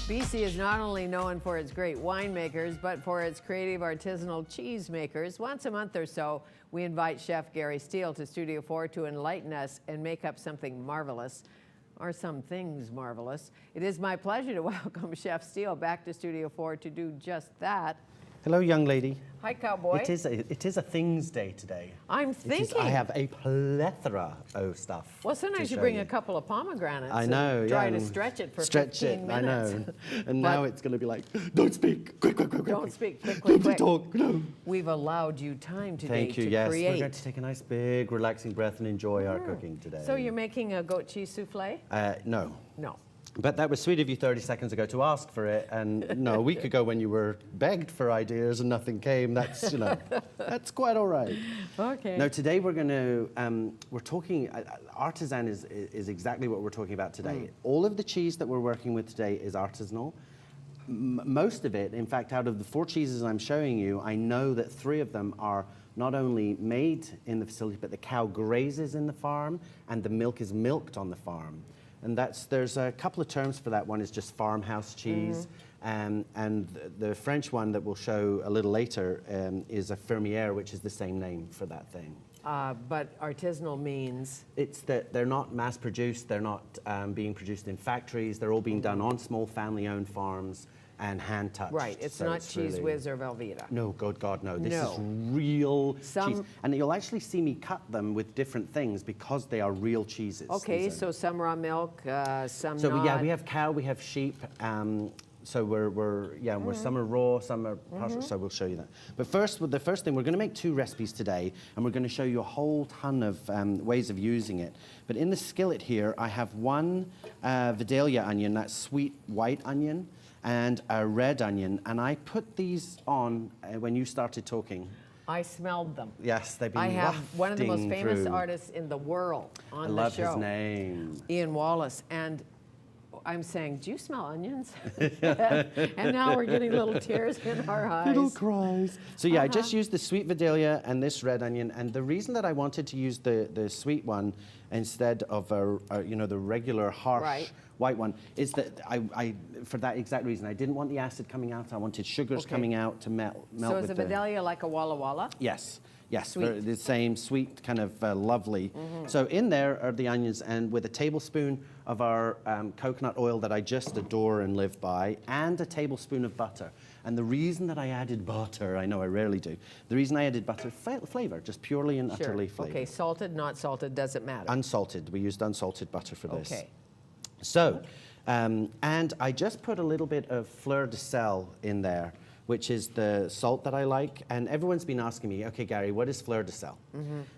BC is not only known for its great winemakers, but for its creative artisanal cheese makers. Once a month or so, we invite Chef Garry Steele to Studio 4 to enlighten us and make up something marvelous, or some things marvelous. It is my pleasure to welcome Chef Steele back to Studio 4 to do just that. Hello, young lady. Hi, cowboy. It is a things day today. I'm thinking. I have a plethora of stuff. Well, sometimes you bring a couple of pomegranates. I know, and try to stretch it for 15 minutes. I know. And now it's going to be like, don't speak, quick. Don't speak, quick. Talk, no. We've allowed you time today Thank you, to yes. create. We're going to take a nice, big, relaxing breath and enjoy our cooking today. So you're making a goat cheese souffle? No. No. But that was sweet of you 30 seconds ago to ask for it, and no, a week ago when you were begged for ideas and nothing came, that's, you know, that's quite all right. Okay. No, today we're going to, we're talking, artisan is exactly what we're talking about today. All of the cheese that we're working with today is artisanal. Most of it, in fact, out of the 4 cheeses I'm showing you, I know that 3 of them are not only made in the facility, but the cow grazes in the farm and the milk is milked on the farm. And there's a couple of terms for that. One is just farmhouse cheese, and the French one that we'll show a little later is a fermière, which is the same name for that thing. But artisanal means? It's that they're not mass-produced, they're not being produced in factories, they're all being done on small family-owned farms and hand-touched. Right, it's not Cheese really... Whiz or Velveeta. No, good God, no. This No. is real cheese. And you'll actually see me cut them with different things because they are real cheeses. Okay, so some raw milk, some so not. Yeah, we have cow, we have sheep. So we're some are raw, some are partial, so we'll show you that. But first, the first thing, we're going to make 2 recipes today, and we're going to show you a whole ton of ways of using it. But in the skillet here, I have 1 Vidalia onion, that sweet white onion, and a red onion, and I put these on when you started talking. I smelled them. Yes, they've been I have one of the most famous through. Artists in the world on the show. I love his name. Ian Wallace, and I'm saying, do you smell onions? And now we're getting little tears in our eyes. Little cries. So yeah, I just used the sweet Vidalia and this red onion, and the reason that I wanted to use the sweet one instead of the regular harsh white one is that I for that exact reason, I didn't want the acid coming out. I wanted sugars coming out to melt. So is a Vidalia like a Walla Walla? Yes. Yes, Sweet. the same sweet, kind of lovely. So in there are the onions, and with a tablespoon of our coconut oil that I just adore and live by, and a tablespoon of butter. And the reason that I added butter, I know I rarely do, the reason I added butter, flavor, just purely and utterly flavor. Okay, salted, not salted, doesn't matter. Unsalted, we used unsalted butter for this. Okay. So, and I just put a little bit of fleur de sel in there, which is the salt that I like. And everyone's been asking me, okay, Garry, what is fleur de sel?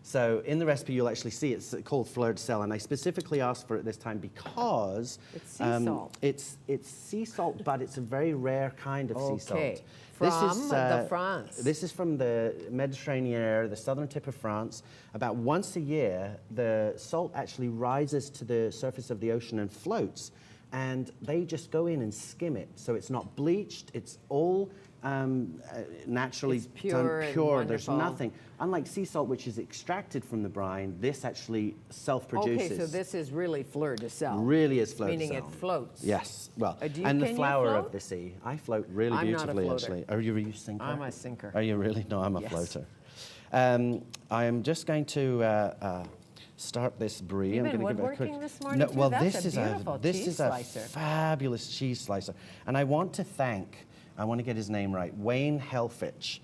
So in the recipe, you'll actually see it's called fleur de sel. And I specifically asked for it this time because it's sea salt. It's sea salt, but it's a very rare kind of sea salt. From France. This is from the Mediterranean, the southern tip of France. About once a year, the salt actually rises to the surface of the ocean and floats. And they just go in and skim it. So it's not bleached, it's all naturally it's pure done pure. And There's nothing. Unlike sea salt, which is extracted from the brine, this actually self-produces. Okay, so this is really fleur de sel. Really is fleur de sel. Meaning it floats. Yes, well, and the can flower you of the sea. I float really beautifully, I'm not a actually. Are you a sinker? I'm a sinker. Are you really? No, I'm a floater. I am just going to start this brie. You've I'm been going to give it a woodworking quick. this morning No, too? well, That's this is a fabulous cheese slicer, and I want to thank. I want to get his name right. Wayne Helfrich.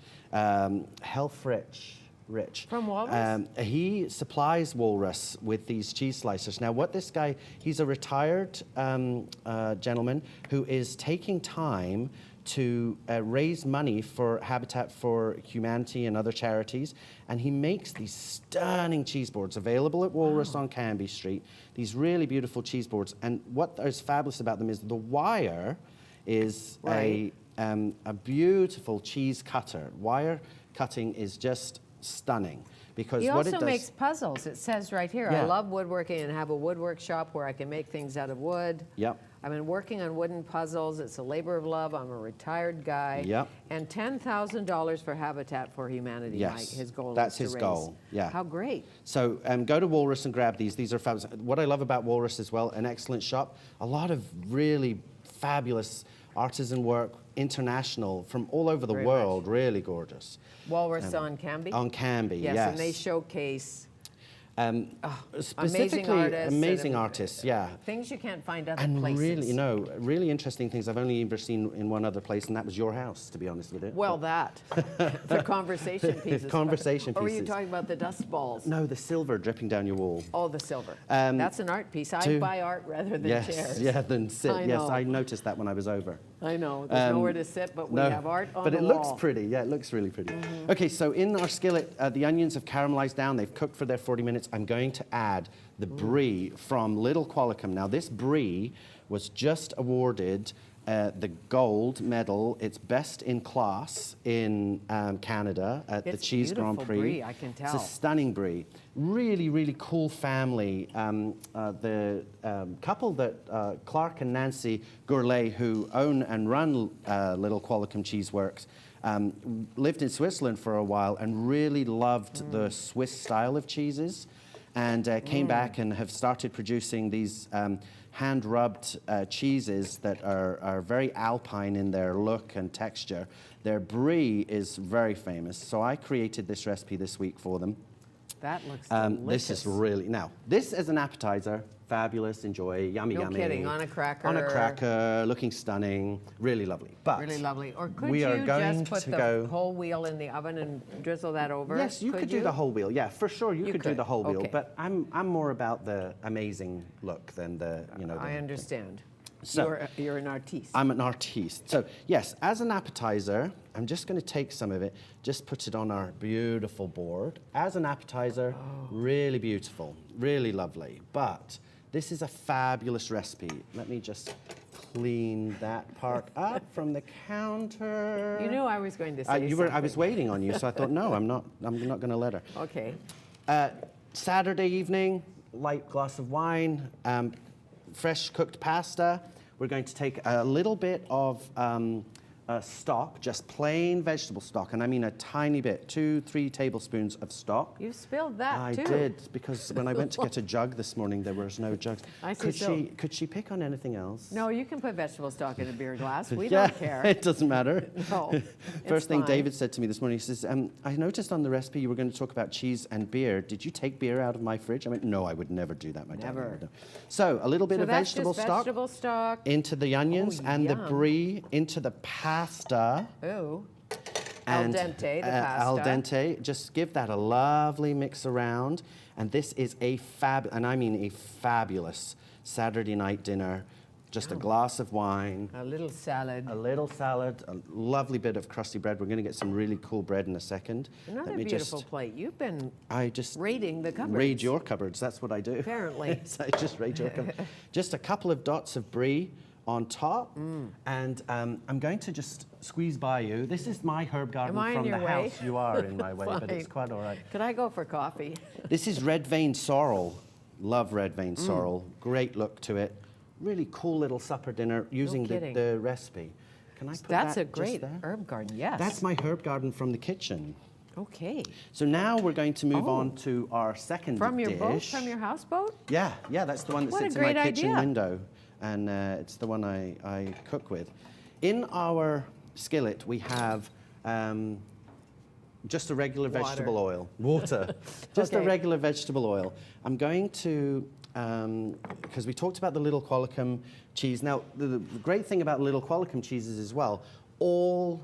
Rich. From Walrus? He supplies Walrus with these cheese slicers. Now, what this guy, he's a retired gentleman who is taking time to raise money for Habitat for Humanity and other charities, and he makes these stunning cheese boards available at Walrus on Canby Street, these really beautiful cheese boards. And what is fabulous about them is the wire is a beautiful cheese cutter. Wire cutting is just stunning because he what it also does... makes puzzles. It says right here, I love woodworking and have a woodwork shop where I can make things out of wood. Yep. I've been working on wooden puzzles. It's a labor of love. I'm a retired guy. Yep. And $10,000 for Habitat for Humanity. Yes, his goal that's is to his raise. goal. Yeah. How great. So go to Walrus and grab these. These are fabulous. What I love about Walrus as well, an excellent shop. A lot of really fabulous artisan work, international, from all over the Very world, really gorgeous. Walrus on Canby? On Canby, Yes, yes. and they showcase Specifically, amazing and, artists, yeah. things you can't find other And places. really, really interesting things I've only ever seen in one other place, and that was your house, to be honest with you. Well, that. The conversation pieces. Conversation Or were you pieces. talking about the dust balls? No, the silver dripping down your wall. Oh, the silver. That's an art piece. I buy art rather than Yes, chairs. yeah, than sit. I Yes, know. I noticed that when I was over. I know. There's nowhere to sit, but we No, have art on but the it wall. looks pretty. Yeah, it looks really pretty. Okay, so in our skillet, the onions have caramelized down. They've cooked for their 40 minutes. I'm going to add the brie from Little Qualicum. Now, this brie was just awarded the gold medal. It's best in class in Canada at the It's Cheese Grand beautiful Prix. brie, I can tell. It's a stunning brie. Really, really cool family. The couple that Clark and Nancy Gourlay, who own and run Little Qualicum Cheese Works, lived in Switzerland for a while and really loved the Swiss style of cheeses, and came back and have started producing these hand-rubbed cheeses that are very alpine in their look and texture. Their brie is very famous, so I created this recipe this week for them. That looks delicious. This is really, now, this as an appetizer, fabulous, enjoy, yummy, No yummy. kidding, on a cracker. On a cracker, looking stunning, really lovely. But Really lovely. Or could we you are going just put to the go. whole wheel in the oven and drizzle that over? Yes, you could do the whole wheel. Yeah, for sure, you could do could. the whole wheel. Okay. But I'm more about the amazing look than the, you know. I understand. So- You're an artiste. I'm an artiste. So yes, as an appetizer, I'm just going to take some of it, just put it on our beautiful board. As an appetizer, really beautiful, really lovely. But this is a fabulous recipe. Let me just clean that part up from the counter. You knew I was going to say I was waiting on you, so I thought, no, I'm not going to let her. Okay. Saturday evening, light glass of wine, fresh cooked pasta. We're going to take a little bit of stock, just plain vegetable stock, and I mean a tiny bit, 2-3 tablespoons of stock. You spilled that I too. did, because when I went to get a jug this morning, there was no jugs. I see, so- Could she pick on anything else? No, you can put vegetable stock in a beer glass. We Yeah, don't care. it doesn't matter. No, First it's thing fine. David said to me this morning, he says, I noticed on the recipe you were going to talk about cheese and beer. Did you take beer out of my fridge? I went, no, I would never do that, my dad. Never. Never. So a little bit So of that's vegetable just stock vegetable stock. into the onions and the yum. brie, into the pasta. Ooh. Al And, dente, the pasta. Al dente. Just give that a lovely mix around. And this is a fabulous Saturday night dinner. Just a glass of wine, A little salad. a little salad, a lovely bit of crusty bread. We're going to get some really cool bread in a second. Another Let me beautiful just, plate. You've been I just raiding the cupboards. raid your cupboards. That's what I do. Apparently. So I just raid your cupboards. Just a couple of dots of brie on top, and I'm going to just squeeze by you. This is my herb garden Am I in from your the way? house. You are in my way, but it's Fine. quite all right. Could I go for coffee? This is red vein sorrel. Love red vein sorrel. Great look to it. Really cool little supper dinner using kidding. the recipe. Can I put That's that a just great there? herb garden, yes. That's my herb garden from the kitchen. Okay. So now we're going to move Oh. on to our second From your dish. boat? From your houseboat? Yeah, that's the one that What a sits in my great kitchen idea. window, and it's the one I cook with. In our skillet, we have just a regular Water. vegetable oil. Water. Just a Okay. regular vegetable oil. I'm going to, because we talked about the Little Qualicum cheese. Now, the great thing about Little Qualicum cheeses as well, all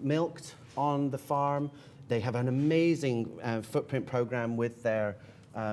milked on the farm. They have an amazing footprint program with their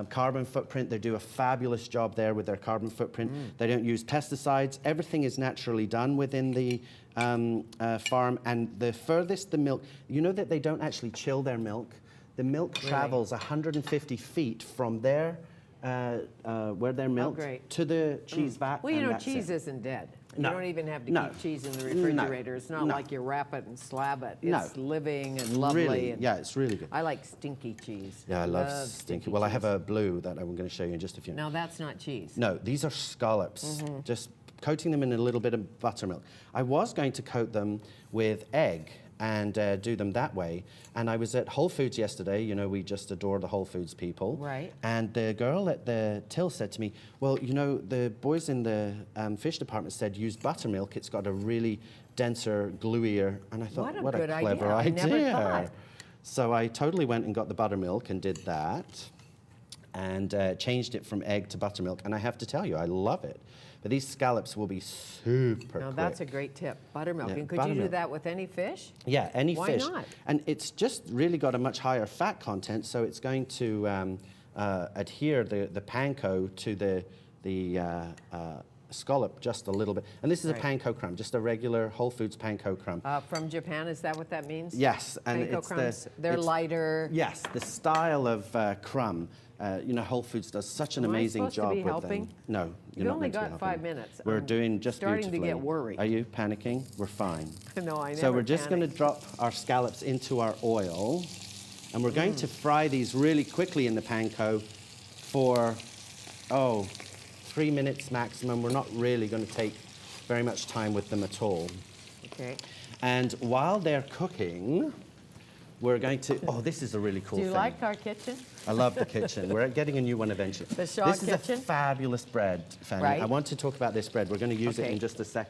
carbon footprint. They do a fabulous job there with their carbon footprint. They don't use pesticides. Everything is naturally done within the farm. And the furthest the milk, you know that they don't actually chill their milk. The milk travels 150 feet from their where they're milked great. to the cheese vat. Well, you and know, that's cheese it. isn't dead. No. You don't even have to No. keep cheese in the No. refrigerator. It's not No. like you wrap it and slab it. No. It's living and lovely. Really, and yeah, it's really good. I like stinky cheese. Yeah, I love stinky. Well, I have a blue that I'm going to show you in just a few. Now that's not cheese. No, these are scallops. Just coating them in a little bit of buttermilk. I was going to coat them with egg and do them that way. And I was at Whole Foods yesterday. You know, we just adore the Whole Foods people. Right. And the girl at the till said to me, well, you know, the boys in the fish department said use buttermilk. It's got a really denser, gluier. And I thought, what a good clever idea. I never thought. So I totally went and got the buttermilk and did that, and changed it from egg to buttermilk. And I have to tell you, I love it. But these scallops will be super Now, quick. that's a great tip, buttermilk. Yeah, And could you do buttermilk. that with any fish? Yeah, any Why fish. not? And it's just really got a much higher fat content, so it's going to adhere the panko to the scallop just a little bit. And this is Right. a panko crumb, just a regular Whole Foods panko crumb. From Japan, is that what that means? Yes, and Panko it's crumbs. They're lighter. Yes, the style of crumb. You know, Whole Foods does such an Am I amazing supposed to job be with helping? them. No, you're You've not only meant to be got helping. 5 minutes. We're I'm doing just starting to beautifully. get worried. Are you panicking? We're fine. No, I never So we're just going to panic. drop our scallops into our oil, and we're going to fry these really quickly in the panko for 3 minutes maximum. We're not really going to take very much time with them at all. Okay. And while they're cooking, we're going to, this is a really cool Do you thing. like our kitchen? I love the kitchen. We're getting a new one eventually. The Shaw This is kitchen? a fabulous bread, Fanny. Right. I want to talk about this bread. We're going to use it Okay. in just a second.